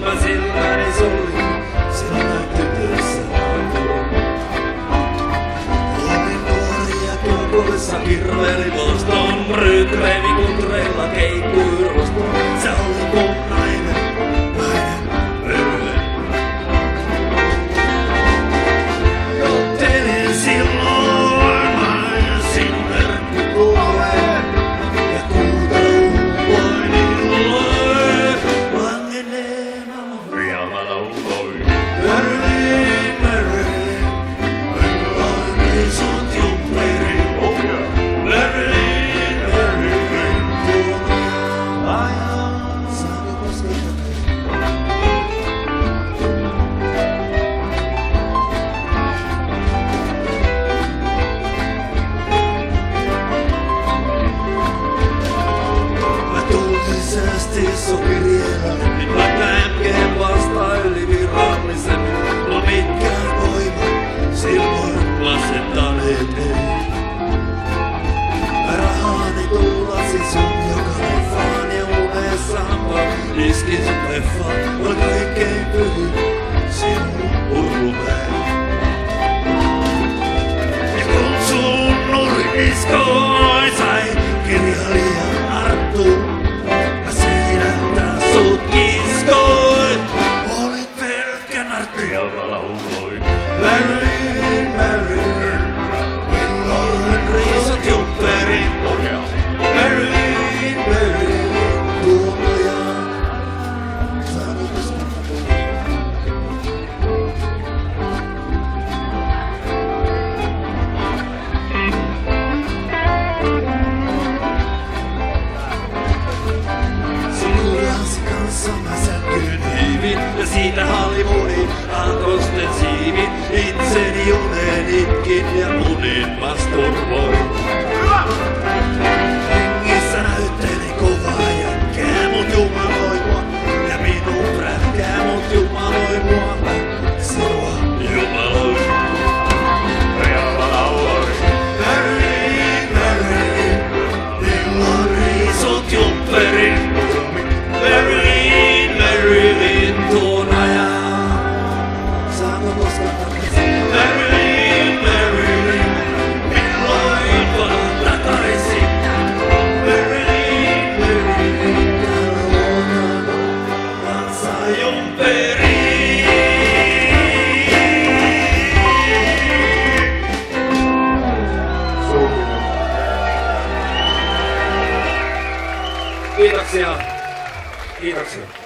mä silmäni suljen, sinä näytti työssä aamuun. Olin nuori ja tuokoissa kirveeli Boston, rykreemi kutreilla keikkui roston. Se oli kun nainen, perhe. Tottelin silloin vain sinun herkkupuoleen ja kuutelun illoin langeneen aloin. Ja mä lauloin. Merlin, Merlin, millainen isot jumperi. Merlin, Merlin, tuona ajan saanko kosketa. Mä tuulisesti sokirjellä, nyt mä näen vasta ylivirallisen. No mitkään voimat silloin lassettaneet ei. Mä rahani tuulasin sun joka leffaan ja unessaan vaan iskin sun leffaan. On kaikkein pyhin sinun urkupäin. Ja kun sun nurkiskoi sai kirjailijan Arttuun. Mä siirrättää sut kiskoin. Olit pelkkä nartti ja mä lauloin. Merlin, Merlin, millainen riisut jumperi. Merlin, Merlin, tuomajan saanko kosketa. Suluransi kanssa mä sätkyin hiivin ja siitä Hollywoodin antosten siivin. Itseni unen itkin ja unin masturboin. Hengissä näytteli kovaa jätkää, mut jumaloi mua. Ja minun prätkää, mut jumaloi mua. Sinua jumaloi. Ja mä lauloin. Merlin, Merlin, milloin riisut jumperi. Merlin, Merlin, tuon ajan saanko kosketa. Merlin, Merlin, milloin palaan takaisin. Merlin, Merlin, ja luotan kanssa jumperi. Kiitoksia. Kiitoksia.